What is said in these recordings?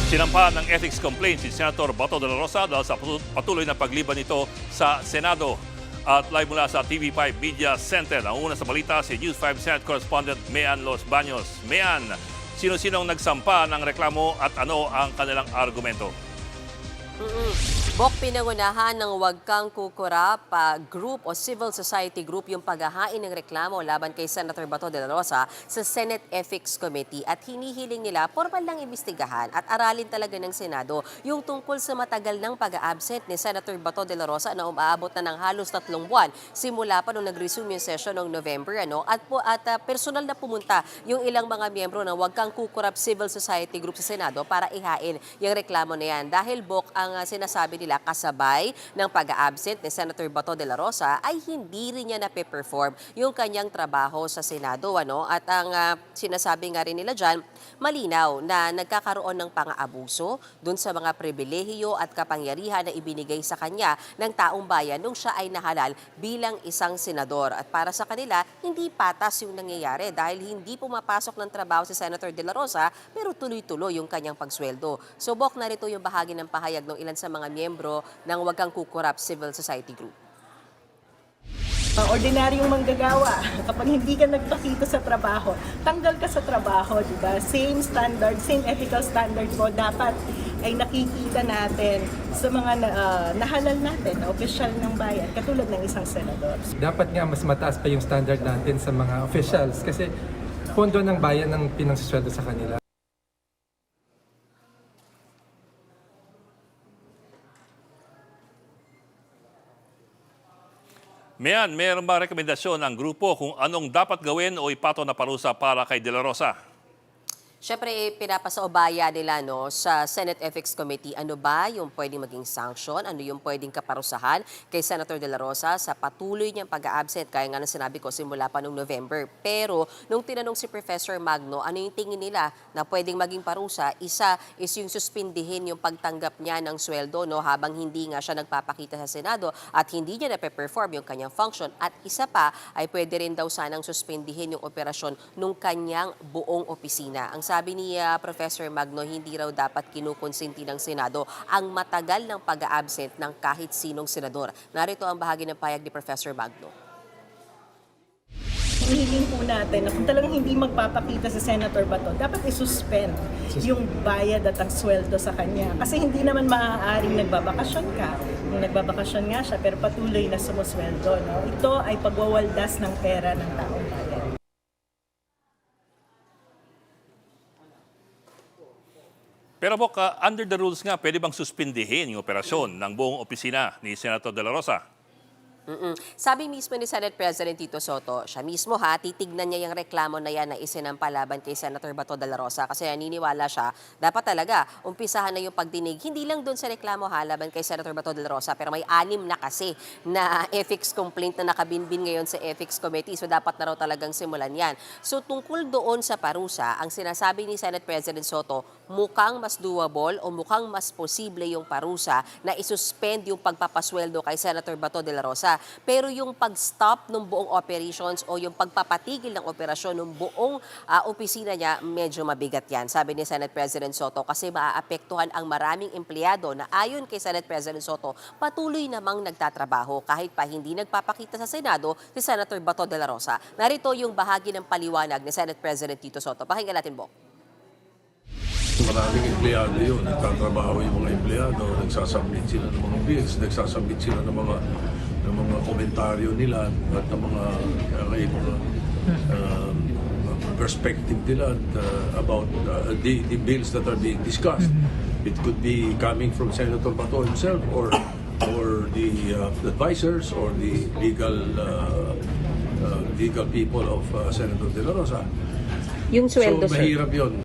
Sinampa ng ethics complaint si Senator Bato de la Rosa dahil sa patuloy na pagliban nito sa Senado. At live mula sa TV5 Media Center, ang una sa balita si News 5 Senate Correspondent Mean Los Baños. Mean, sino-sinong nagsampa ng reklamo at ano ang kanilang argumento? Bok, pinangunahan ng Huwag Kang Kukurap group o civil society group yung paghahain ng reklamo laban kay Senator Bato de la Rosa sa Senate Ethics Committee at hinihiling nila formal lang imbestigahan at aralin talaga ng Senado yung tungkol sa matagal ng pag-absent ni Senator Bato de la Rosa na umaabot na ng halos 3 buwan simula pa nung nag-resume yung session noong November at personal na pumunta yung ilang mga miyembro ng Huwag Kang Kukurap civil society group sa Senado para ihain yung reklamo na yan dahil Bok ang sinasabi nila kasabay ng pag-absent ni Senator Bato de la Rosa ay hindi rin niya na-perform yung kanyang trabaho sa Senado. At ang sinasabi nga rin nila dyan, malinaw na nagkakaroon ng pang-aabuso dun sa mga pribilehiyo at kapangyarihan na ibinigay sa kanya ng taong bayan nung siya ay nahalal bilang isang senador. At para sa kanila, hindi patas yung nangyayari dahil hindi pumapasok ng trabaho si Senator de la Rosa pero tuloy-tuloy yung kanyang pagsweldo. So Bok, narito yung bahagi ng pahayag ng ilan sa mga miyembro ng Huwag Kang Kukurap Civil Society Group. Ordinaryong manggagawa, kapag hindi ka nagpakita sa trabaho, tanggal ka sa trabaho, di ba? Same standard, same ethical standard po dapat ay nakikita natin sa mga nahalal natin na opisyal ng bayan, katulad ng isang senador. Dapat nga mas mataas pa yung standard natin sa mga officials kasi pondo ng bayan ang pinangsasweldo sa kanila. Mean, mayroon ba rekomendasyon ng grupo kung anong dapat gawin o ipato na parusa para kay De La Rosa? Siyempre, pinapasaubaya nila sa Senate Ethics Committee, ano ba yung pwedeng maging sanction, ano yung pwedeng kaparusahan kay Senator De La Rosa sa patuloy niyang pag-a-absent, kaya nga sinabi ko simula pa noong November. Pero nung tinanong si Professor Magno, ano yung tingin nila na pwedeng maging parusa, isa is yung suspindihin yung pagtanggap niya ng sweldo habang hindi nga siya nagpapakita sa Senado at hindi niya na-perform yung kanyang function. At isa pa ay pwede rin daw sanang suspindihin yung operasyon nung kanyang buong opisina. Ang sabi ni Professor Magno, hindi raw dapat kinukonsinti ng Senado ang matagal ng pag-a-absent ng kahit sinong senador. Narito ang bahagi ng payag ni Professor Magno. Hinihiling po natin na kung talagang hindi magpapakita sa Senator Bato, dapat isuspend yung bayad at ang sweldo sa kanya. Kasi hindi naman maaaring nagbabakasyon ka. Kung nagbabakasyon nga siya pero patuloy na sumusweldo. Ito ay pagwawaldas ng pera ng taong bayan. Pero Bok, under the rules nga, pwede bang suspindihin yung operasyon ng buong opisina ni Senator De La Rosa? Sabi mismo ni Senate President Tito Soto, siya mismo titignan niya yung reklamo na yan na isinampa laban kay Senator Bato de la Rosa kasi naniniwala siya, dapat talaga umpisahan na yung pagdinig, hindi lang doon sa reklamo laban kay Senator Bato de la Rosa, pero may 6 na kasi na ethics complaint na nakabinbin ngayon sa Ethics Committee, so dapat na raw talagang simulan yan. So tungkol doon sa parusa, ang sinasabi ni Senate President Soto, mukhang mas doable o mukhang mas posible yung parusa na isuspend yung pagpapasweldo kay Senator Bato de la Rosa. Pero yung pag-stop ng buong operations o yung pagpapatigil ng operasyon ng buong opisina niya, medyo mabigat yan, sabi ni Senate President Soto, kasi maaapektuhan ang maraming empleyado na ayon kay Senate President Soto, patuloy namang nagtatrabaho kahit pa hindi nagpapakita sa Senado si Senator Bato de la Rosa. Narito yung bahagi ng paliwanag ni Senate President Tito Soto. Pakinggan natin, Bok. Maraming empleyado yun, nagtatrabaho yung mga empleyado, nagsasubmit sila ng mga bills, nagsasubmit sila ng mga komentaryo nila at ng mga perspective nila about the bills that are being discussed. It could be coming from Senator Bato himself or the advisors or the legal people of Senator De La Rosa. Yung sweldo, so mahirap yun.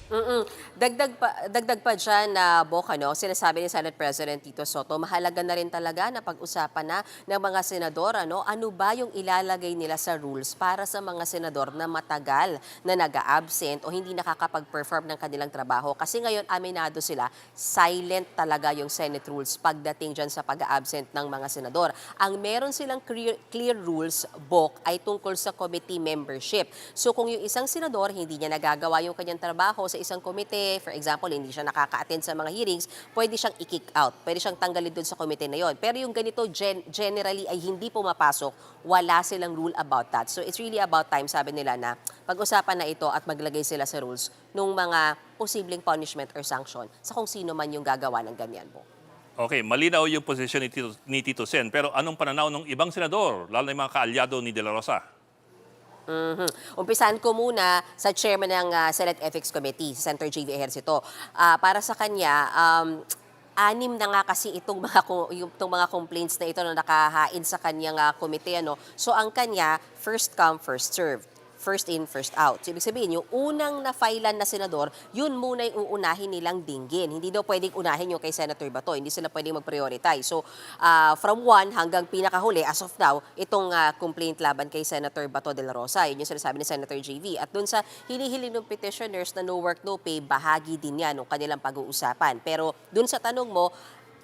Dagdag pa dyan na Bok, sinasabi ni Senate President Tito Soto, mahalaga na rin talaga na pag-usapan na ng mga senador, ano ba yung ilalagay nila sa rules para sa mga senador na matagal na nag-a-absent o hindi nakakapag-perform ng kanilang trabaho. Kasi ngayon, aminado sila, silent talaga yung Senate rules pagdating dyan sa pag-a-absent ng mga senador. Ang meron silang clear rules, Bok, ay tungkol sa committee membership. So kung yung isang senador, hindi niya nagagawa yung kanyang trabaho sa isang komite, for example, hindi siya nakaka-attend sa mga hearings, pwede siyang i-kick out, pwede siyang tanggalin doon sa komite na yon. Pero yung ganito, generally ay hindi pumapasok, wala silang rule about that. So it's really about time, sabi nila, na pag-usapan na ito at maglagay sila sa rules nung mga posibleng punishment or sanction sa kung sino man yung gagawa ng ganyan po. Okay, malinaw yung posisyon ni Tito Sen. Pero anong pananaw ng ibang senador, lalo na yung mga kaalyado ni De La Rosa? Umpisahan ko muna sa chairman ng Senate Ethics Committee, Senator J.V. Ejercito. Para sa kanya, anim na nga kasi itong mga complaints na ito na nakahain sa kanyang komite. So ang kanya, first come, first serve. First in, first out. So, ibig sabihin, yung unang na-filean na senador, yun muna yung uunahin nilang dinggin. Hindi daw pwedeng unahin yung kay Senator Bato. Hindi sila pwedeng mag-prioritize. So, from 1 hanggang pinakahuli, as of now, itong complaint laban kay Senator Bato de la Rosa. Yun yung sinasabi ni Senator JV. At dun sa hinihiling ng petitioners na no work, no pay, bahagi din yan ng kanilang pag-uusapan. Pero dun sa tanong mo,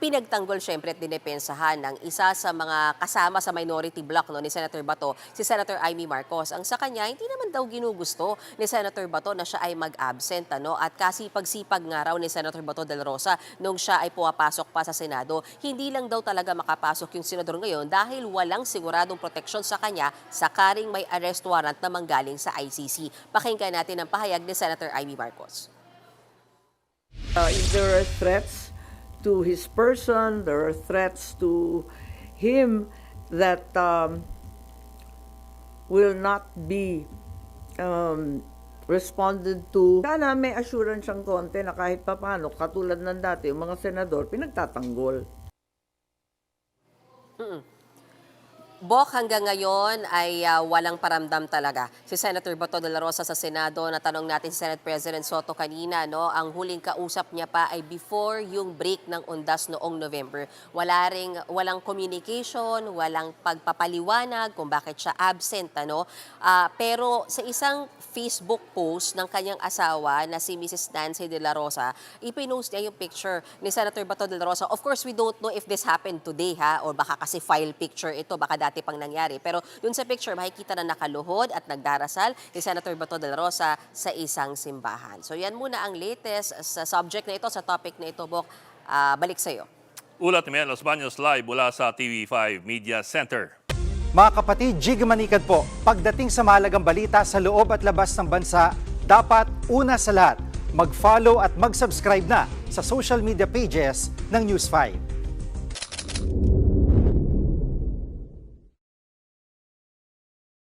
pinagtanggol syempre at dinepensahan ng isa sa mga kasama sa minority bloc ni Senator Bato, si Senator Amy Marcos. Ang sa kanya, hindi naman daw ginugusto ni Senator Bato na siya ay mag-absent. At kasipag-sipag nga raw ni Senator Bato de la Rosa nung siya ay puwapasok pa sa Senado. Hindi lang daw talaga makapasok yung senador ngayon dahil walang siguradong proteksyon sa kanya sakaring may arrest warrant na manggaling sa ICC. Pakinggan natin ang pahayag ni Senator Amy Marcos. If there are threats to his person, there are threats to him that will not be responded to. Sana may assurance siyang konti na kahit papano, katulad ng dati, yung mga senador, pinagtatanggol. Bok, hanggang ngayon ay walang paramdam talaga si Senator Bato de la Rosa sa Senado. Natanong natin si Senate President Soto kanina, ang huling kausap niya pa ay before yung break ng undas noong November. Walang communication, walang pagpapaliwanag kung bakit siya absent. Pero sa isang Facebook post ng kanyang asawa na si Mrs. Nancy de la Rosa, ipinost niya yung picture ni Senator Bato de la Rosa. Of course, we don't know if this happened today, or baka kasi file picture ito, baka dati pang nangyari. Pero dun sa picture, makikita na nakaluhod at nagdarasal ni Senator Bato de la Rosa sa isang simbahan. So yan muna ang latest sa subject na ito, sa topic na ito, Bok. Balik sa'yo. Ulat ni Mian Los Baños live mula sa TV5 Media Center. Mga kapatid, Jig Manikad po. Pagdating sa mahalagang balita sa loob at labas ng bansa, dapat una sa lahat, mag-follow at mag-subscribe na sa social media pages ng News 5.